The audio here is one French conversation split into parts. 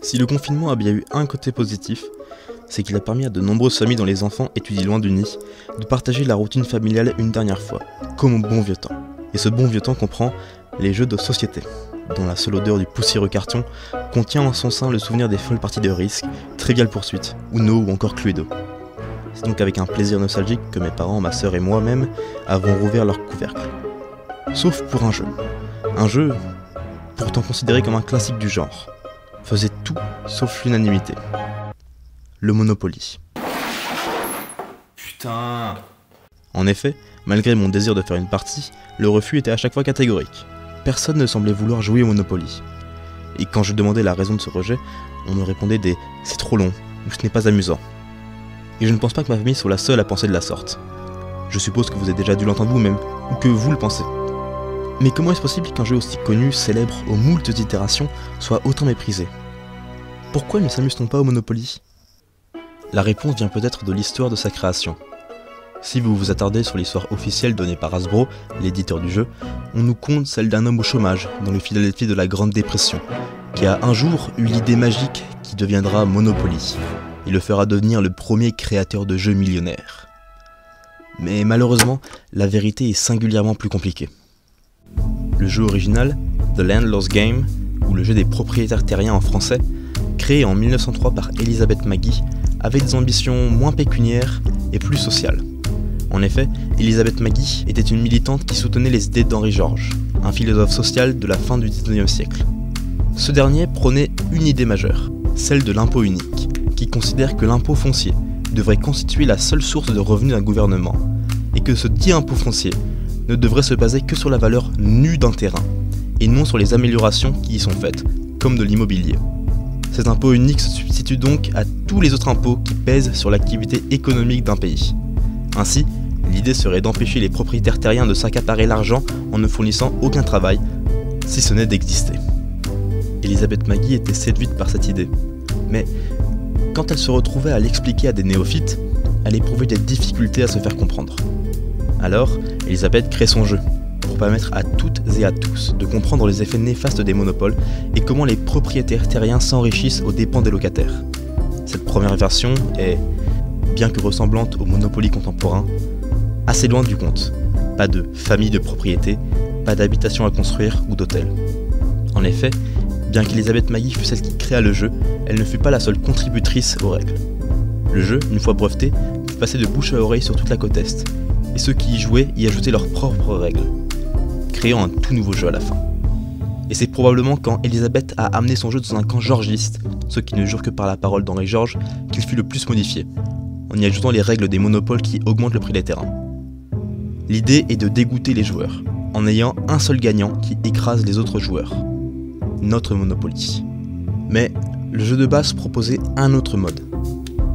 Si le confinement a bien eu un côté positif, c'est qu'il a permis à de nombreuses familles dont les enfants étudient loin du nid de partager la routine familiale une dernière fois, comme au bon vieux temps. Et ce bon vieux temps comprend les jeux de société, dont la seule odeur du poussiéreux carton contient en son sein le souvenir des folles parties de Risk, Trivial Pursuit, Uno ou encore Cluedo. C'est donc avec un plaisir nostalgique que mes parents, ma sœur et moi-même avons rouvert leur couvercle. Sauf pour un jeu pourtant considéré comme un classique du genre, faisait tout sauf l'unanimité. Le Monopoly. Putain. En effet, malgré mon désir de faire une partie, le refus était à chaque fois catégorique. Personne ne semblait vouloir jouer au Monopoly. Et quand je demandais la raison de ce rejet, on me répondait des « c'est trop long » ou « ce n'est pas amusant ». Et je ne pense pas que ma famille soit la seule à penser de la sorte. Je suppose que vous avez déjà dû l'entendre vous-même, ou que vous le pensez. Mais comment est-ce possible qu'un jeu aussi connu, célèbre, aux moultes itérations, soit autant méprisé? Pourquoi ne s'amuse-t-on pas au Monopoly? La réponse vient peut-être de l'histoire de sa création. Si vous vous attardez sur l'histoire officielle donnée par Hasbro, l'éditeur du jeu, on nous conte celle d'un homme au chômage dans le Philadelphie de la Grande Dépression, qui a un jour eu l'idée magique qui deviendra Monopoly, et le fera devenir le premier créateur de jeux millionnaire. Mais malheureusement, la vérité est singulièrement plus compliquée. Le jeu original, The Landlord's Game, ou le jeu des propriétaires terriens en français, créé en 1903 par Elizabeth Magie, avait des ambitions moins pécuniaires et plus sociales. En effet, Elizabeth Magie était une militante qui soutenait les idées d'Henri George, un philosophe social de la fin du XIXe siècle. Ce dernier prônait une idée majeure, celle de l'impôt unique, qui considère que l'impôt foncier devrait constituer la seule source de revenus d'un gouvernement, et que ce dit impôt foncier ne devrait se baser que sur la valeur nue d'un terrain, et non sur les améliorations qui y sont faites, comme de l'immobilier. Cet impôt unique se substitue donc à tous les autres impôts qui pèsent sur l'activité économique d'un pays. Ainsi, l'idée serait d'empêcher les propriétaires terriens de s'accaparer l'argent en ne fournissant aucun travail, si ce n'est d'exister. Elisabeth Magie était séduite par cette idée, mais quand elle se retrouvait à l'expliquer à des néophytes, elle éprouvait des difficultés à se faire comprendre. Alors, Elisabeth crée son jeu, pour permettre à toutes et à tous de comprendre les effets néfastes des monopoles et comment les propriétaires terriens s'enrichissent aux dépens des locataires. Cette première version est, bien que ressemblante au Monopoly contemporain, assez loin du compte. Pas de famille de propriété, pas d'habitation à construire ou d'hôtel. En effet, bien qu'Elizabeth Magie fût celle qui créa le jeu, elle ne fut pas la seule contributrice aux règles. Le jeu, une fois breveté, fut passé de bouche à oreille sur toute la côte Est, et ceux qui y jouaient y ajoutaient leurs propres règles, créant un tout nouveau jeu à la fin. Et c'est probablement quand Elisabeth a amené son jeu dans un camp georgiste, ceux qui ne jurent que par la parole d'Henri George, qu'il fut le plus modifié, en y ajoutant les règles des monopoles qui augmentent le prix des terrains. L'idée est de dégoûter les joueurs, en ayant un seul gagnant qui écrase les autres joueurs. Notre Monopoly. Mais le jeu de base proposait un autre mode,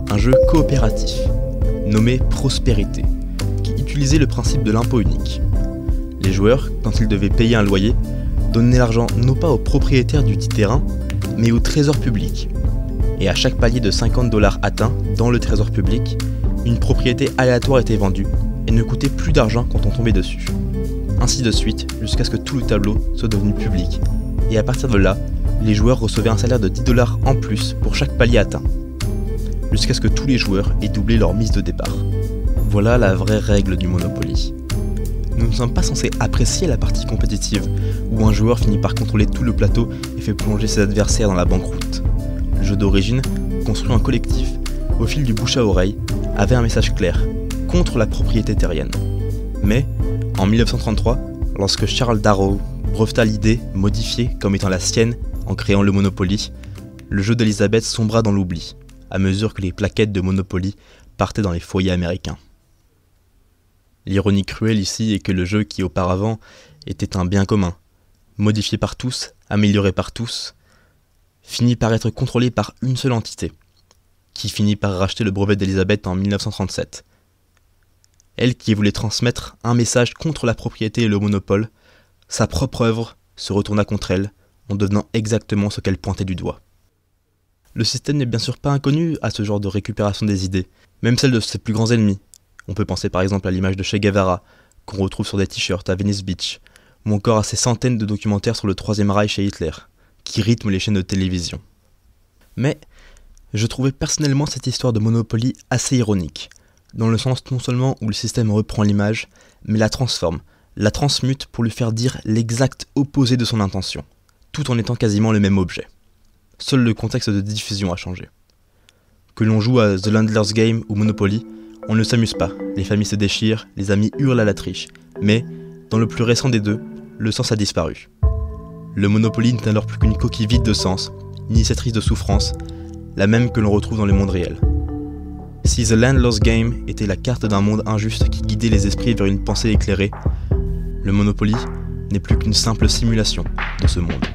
un jeu coopératif, nommé Prospérité, qui utilisait le principe de l'impôt unique. Les joueurs, quand ils devaient payer un loyer, donnaient l'argent non pas aux propriétaires du dit terrain, mais au trésor public. Et à chaque palier de 50 $ atteint dans le trésor public, une propriété aléatoire était vendue et ne coûtait plus d'argent quand on tombait dessus. Ainsi de suite, jusqu'à ce que tout le tableau soit devenu public. Et à partir de là, les joueurs recevaient un salaire de 10 $ en plus pour chaque palier atteint, jusqu'à ce que tous les joueurs aient doublé leur mise de départ. Voilà la vraie règle du Monopoly. Nous ne sommes pas censés apprécier la partie compétitive, où un joueur finit par contrôler tout le plateau et fait plonger ses adversaires dans la banqueroute. Le jeu d'origine, construit en collectif, au fil du bouche à oreille, avait un message clair, contre la propriété terrienne. Mais, en 1933, lorsque Charles Darrow breveta l'idée, modifiée comme étant la sienne en créant le Monopoly, le jeu d'Elizabeth sombra dans l'oubli, à mesure que les plaquettes de Monopoly partaient dans les foyers américains. L'ironie cruelle ici est que le jeu qui auparavant était un bien commun, modifié par tous, amélioré par tous, finit par être contrôlé par une seule entité, qui finit par racheter le brevet d'Elizabeth en 1937. Elle qui voulait transmettre un message contre la propriété et le monopole, sa propre œuvre se retourna contre elle, en devenant exactement ce qu'elle pointait du doigt. Le système n'est bien sûr pas inconnu à ce genre de récupération des idées, même celle de ses plus grands ennemis. On peut penser par exemple à l'image de Che Guevara, qu'on retrouve sur des t-shirts à Venice Beach, ou encore à ces centaines de documentaires sur le Troisième Reich et Hitler, qui rythment les chaînes de télévision. Mais je trouvais personnellement cette histoire de Monopoly assez ironique, dans le sens non seulement où le système reprend l'image, mais la transforme, la transmute pour lui faire dire l'exact opposé de son intention, tout en étant quasiment le même objet. Seul le contexte de diffusion a changé. Que l'on joue à The Landlord's Game ou Monopoly, on ne s'amuse pas, les familles se déchirent, les amis hurlent à la triche, mais, dans le plus récent des deux, le sens a disparu. Le Monopoly n'est alors plus qu'une coquille vide de sens, initiatrice de souffrance, la même que l'on retrouve dans le monde réel. Si The Landlord's Game était la carte d'un monde injuste qui guidait les esprits vers une pensée éclairée, le Monopoly n'est plus qu'une simple simulation de ce monde.